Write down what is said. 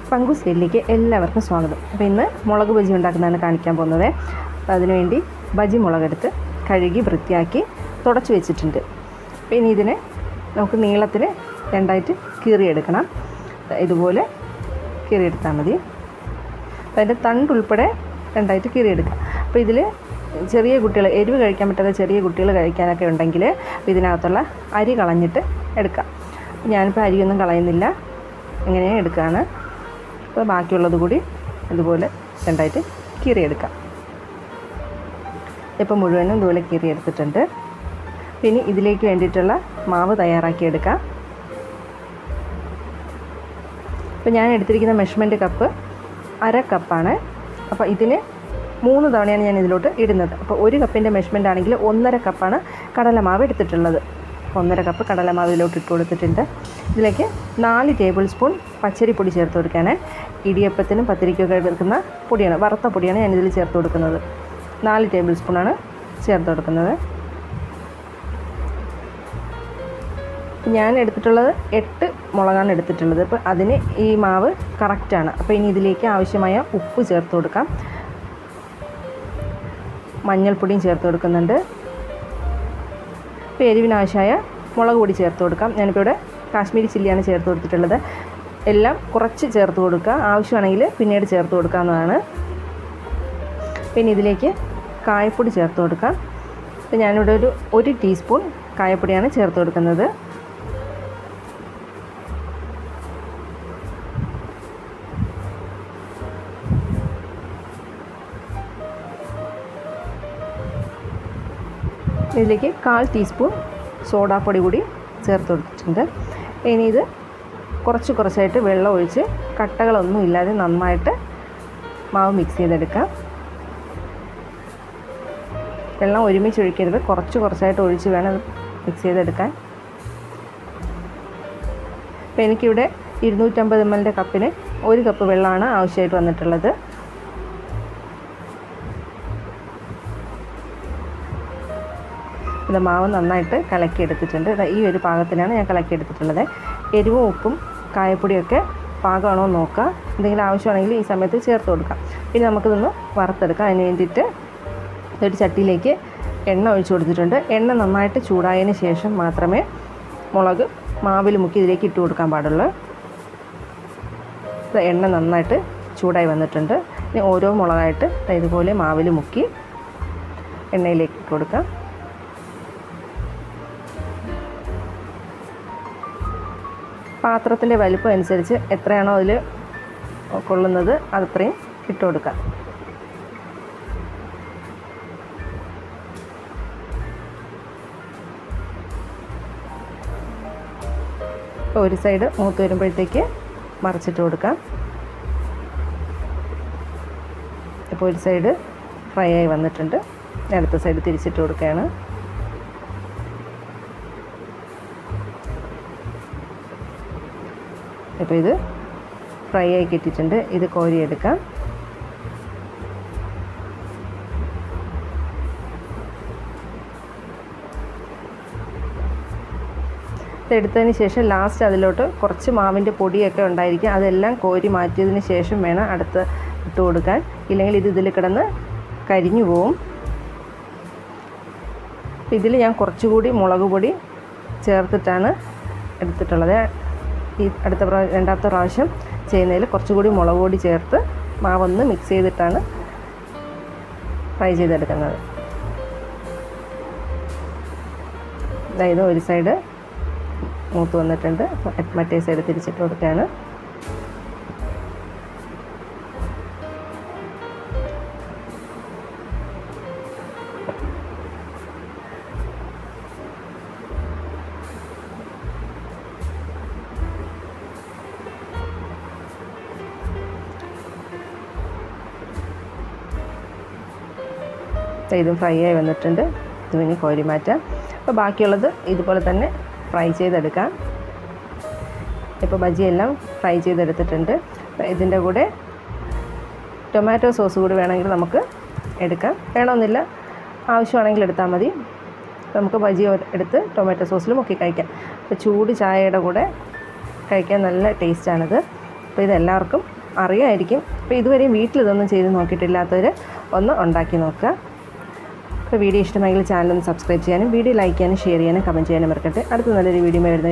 പങ്കൂസ് വീട്ടിലേക്ക് എല്ലാവർക്കും സ്വാഗതം. അപ്പോൾ ഇന്ന് മുളക് ബജി ഉണ്ടാക്കുന്നതാണ് കാണിക്കാൻ പോകുന്നത്. അതിനുവേണ്ടി ബജി മുളകെടുത്ത് കഴുകി വൃത്തിയാക്കി തുടച്ച് വെച്ചിട്ടുണ്ട്. അപ്പോൾ ഇനി ഇതിനെ നമുക്ക് നീളത്തിൽ രണ്ടായിട്ട് കീറിയെടുക്കണം. ഇതുപോലെ കീറിയെടുത്താൽ മതി. അപ്പോൾ അതിൻ്റെ തണ്ടുൾപ്പെടെ രണ്ടായിട്ട് കീറിയെടുക്കാം. അപ്പോൾ ഇതിൽ ചെറിയ കുട്ടികൾ, എരിവ് കഴിക്കാൻ പറ്റാത്ത ചെറിയ കുട്ടികൾ കഴിക്കാനൊക്കെ ഉണ്ടെങ്കിൽ ഇതിനകത്തുള്ള അരി കളഞ്ഞിട്ട് എടുക്കാം. ഞാനിപ്പോൾ അരിയൊന്നും കളയുന്നില്ല, ഇങ്ങനെ എടുക്കുകയാണ്. അപ്പോൾ ബാക്കിയുള്ളത് കൂടി ഇതുപോലെ രണ്ടായിട്ട് കീറിയെടുക്കാം. ഇപ്പോൾ മുഴുവനും ഇതുപോലെ കീറിയെടുത്തിട്ടുണ്ട്. പിന്നെ ഇതിലേക്ക് വേണ്ടിയിട്ടുള്ള മാവ് തയ്യാറാക്കിയെടുക്കാം. ഇപ്പോൾ ഞാൻ എടുത്തിരിക്കുന്ന മെഷർമെൻറ്റ് കപ്പ് 1/2 കപ്പാണ്. അപ്പോൾ ഇതിന് 3 തവണയാണ് ഞാൻ ഇതിലോട്ട് ഇടുന്നത്. അപ്പോൾ 1 കപ്പിൻ്റെ മെഷർമെൻ്റ് ആണെങ്കിൽ 1.5 കപ്പാണ് കടലമാവ് എടുത്തിട്ടുള്ളത്. 1.5 കപ്പ് കടലമാവ് ഇതിലോട്ട് ഇട്ട് കൊടുത്തിട്ടുണ്ട്. ഇതിലേക്ക് 4 ടേബിൾ സ്പൂൺ പച്ചരിപ്പൊടി ചേർത്ത് കൊടുക്കാൻ. ഇടിയപ്പത്തിനും പത്തിരിക്കൊക്കെ എടുക്കുന്ന പൊടിയാണ്, വറുത്ത പൊടിയാണ് ഞാനിതിൽ ചേർത്ത് കൊടുക്കുന്നത്. 4 ടേബിൾ സ്പൂണാണ് ചേർത്ത് കൊടുക്കുന്നത്. ഞാൻ എടുത്തിട്ടുള്ളത് 8 മുളകാണ് എടുത്തിട്ടുള്ളത്. അപ്പോൾ അതിന് ഈ മാവ് കറക്റ്റാണ്. അപ്പോൾ ഇനി ഇതിലേക്ക് ആവശ്യമായ ഉപ്പ് ചേർത്ത് കൊടുക്കാം. മഞ്ഞൾപ്പൊടിയും ചേർത്ത് കൊടുക്കുന്നുണ്ട്. ഇപ്പോൾ എരിവിനാവശ്യമായ മുളക് പൊടി ചേർത്ത് കൊടുക്കാം. ഞാനിപ്പോൾ ഇവിടെ കാശ്മീരി ചില്ലിയാണ് ചേർത്ത് കൊടുത്തിട്ടുള്ളത്. എല്ലാം കുറച്ച് ചേർത്ത് കൊടുക്കുക, ആവശ്യമാണെങ്കിൽ പിന്നീട് ചേർത്ത് കൊടുക്കാവുന്നതാണ്. പിന്നെ ഇതിലേക്ക് കായപ്പൊടി ചേർത്ത് കൊടുക്കാം. അപ്പോൾ ഞാനിവിടെ 1 ടീസ്പൂൺ കായപ്പൊടിയാണ് ചേർത്ത് കൊടുക്കുന്നത്. ഇതിലേക്ക് 1/4 ടീസ്പൂൺ സോഡാപ്പൊടി കൂടി ചേർത്ത് കൊടുത്തിട്ടുണ്ട്. ഇനി ഇത് കുറച്ചായിട്ട് വെള്ളം ഒഴിച്ച് കട്ടകളൊന്നും ഇല്ലാതെ നന്നായിട്ട് മാവ് മിക്സ് ചെയ്തെടുക്കാം. വെള്ളം ഒരുമിച്ച് ഒഴിക്കരുത്, കുറച്ചായിട്ട് ഒഴിച്ച് വേണം മിക്സ് ചെയ്തെടുക്കാൻ. അപ്പോൾ എനിക്കിവിടെ 250 ml കപ്പിന് 1 കപ്പ് വെള്ളമാണ് ആവശ്യമായിട്ട് വന്നിട്ടുള്ളത്. ഇത് മാവ് നന്നായിട്ട് കലക്കിയെടുത്തിട്ടുണ്ട്. ഈ ഒരു പാകത്തിനാണ് ഞാൻ കലക്കിയെടുത്തിട്ടുള്ളത്. എരിവും ഉപ്പും കായപ്പൊടിയൊക്കെ പാകമാണോ നോക്കുക. എന്തെങ്കിലും ആവശ്യമാണെങ്കിൽ ഈ സമയത്ത് ചേർത്ത് കൊടുക്കാം. പിന്നെ നമുക്കിതൊന്ന് വറുത്തെടുക്കാം. അതിന് വേണ്ടിയിട്ട് ഒരു ചട്ടിയിലേക്ക് എണ്ണ ഒഴിച്ച് കൊടുത്തിട്ടുണ്ട്. എണ്ണ നന്നായിട്ട് ചൂടായതിന് ശേഷം മാത്രമേ മുളക് മാവിൽ മുക്കി ഇതിലേക്ക് ഇട്ട് കൊടുക്കാൻ പാടുള്ളൂ. എണ്ണ നന്നായിട്ട് ചൂടായി വന്നിട്ടുണ്ട്. ഇനി ഓരോ മുളകായിട്ട് ഇതുപോലെ മാവിൽ മുക്കി എണ്ണയിലേക്ക് ഇട്ട് കൊടുക്കാം. പാത്രത്തിൻ്റെ വലിപ്പം അനുസരിച്ച് എത്രയാണോ അതിൽ കൊള്ളുന്നത് അതത്രയും ഇട്ട് കൊടുക്കാം. ഒരു സൈഡ് മൂത്ത് വരുമ്പോഴത്തേക്ക് മറിച്ചിട്ട് കൊടുക്കാം. ഇപ്പോൾ ഒരു സൈഡ് ഫ്രൈ ആയി വന്നിട്ടുണ്ട്. അടുത്ത സൈഡ് തിരിച്ചിട്ട് കൊടുക്കുകയാണ്. ഇപ്പോൾ ഇത് ഫ്രൈ ആയി കിട്ടിയിട്ടുണ്ട്. ഇത് കോരിയെടുക്കാം. ഇതെടുത്തതിന് ശേഷം ലാസ്റ്റ് അതിലോട്ട് കുറച്ച് മാവിൻ്റെ പൊടിയൊക്കെ ഉണ്ടായിരിക്കും. അതെല്ലാം കോരി മാറ്റിയതിന് ശേഷം വേണം അടുത്ത് ഇട്ട് കൊടുക്കാൻ. ഇല്ലെങ്കിൽ ഇതിൽ കിടന്ന് കരിഞ്ഞു പോവും. ഇതിൽ ഞാൻ കുറച്ചുകൂടി മുളക് പൊടി ചേർത്തിട്ടാണ് എടുത്തിട്ടുള്ളത്. ഈ രണ്ടാമത്തെ പ്രാവശ്യം ചെയ്യുന്നതിൽ കുറച്ചുകൂടി മുളക് പൊടി ചേർത്ത് മാവൊന്ന് മിക്സ് ചെയ്തിട്ടാണ് ഫ്രൈ ചെയ്തെടുക്കുന്നത്. അതായത് ഒരു സൈഡ് മൂത്ത് വന്നിട്ടുണ്ട്. മറ്റേ സൈഡ് തിരിച്ചിട്ട് കൊടുക്കുകയാണ്. ഇതും ഫ്രൈ ആയി വന്നിട്ടുണ്ട്. ഇത് ഇനി കോരി മാറ്റാം. അപ്പോൾ ബാക്കിയുള്ളത് ഇതുപോലെ തന്നെ ഫ്രൈ ചെയ്തെടുക്കാം. ഇപ്പോൾ ബജിയെല്ലാം ഫ്രൈ ചെയ്തെടുത്തിട്ടുണ്ട്. ഇതിൻ്റെ കൂടെ ടൊമാറ്റോ സോസ് കൂടി വേണമെങ്കിൽ നമുക്ക് എടുക്കാം. വേണമെന്നില്ല, ആവശ്യമാണെങ്കിൽ എടുത്താൽ മതി. നമുക്ക് ബജി എടുത്ത് ടൊമാറ്റോ സോസിൽ മുക്കി കഴിക്കാം. അപ്പോൾ ചൂട് ചായയുടെ കൂടെ കഴിക്കാൻ നല്ല ടേസ്റ്റാണിത്. അപ്പോൾ ഇതെല്ലാവർക്കും അറിയാമായിരിക്കും. അപ്പോൾ ഇതുവരെയും വീട്ടിൽ ഇതൊന്നും ചെയ്ത് നോക്കിയിട്ടില്ലാത്തവർ ഒന്ന് ഉണ്ടാക്കി നോക്കുക. അപ്പോൾ വീഡിയോ ഇഷ്ടമായെങ്കിൽ ചാനൽ ഒന്ന് സബ്സ്ക്രൈബ് ചെയ്യാനും വീഡിയോ ലൈക്ക് ചെയ്യാനും ഷെയർ ചെയ്യാനും കമൻറ്റ് ചെയ്യാനും മറക്കട്ടെ. അടുത്ത നല്ലൊരു വീഡിയോ വരുന്നത്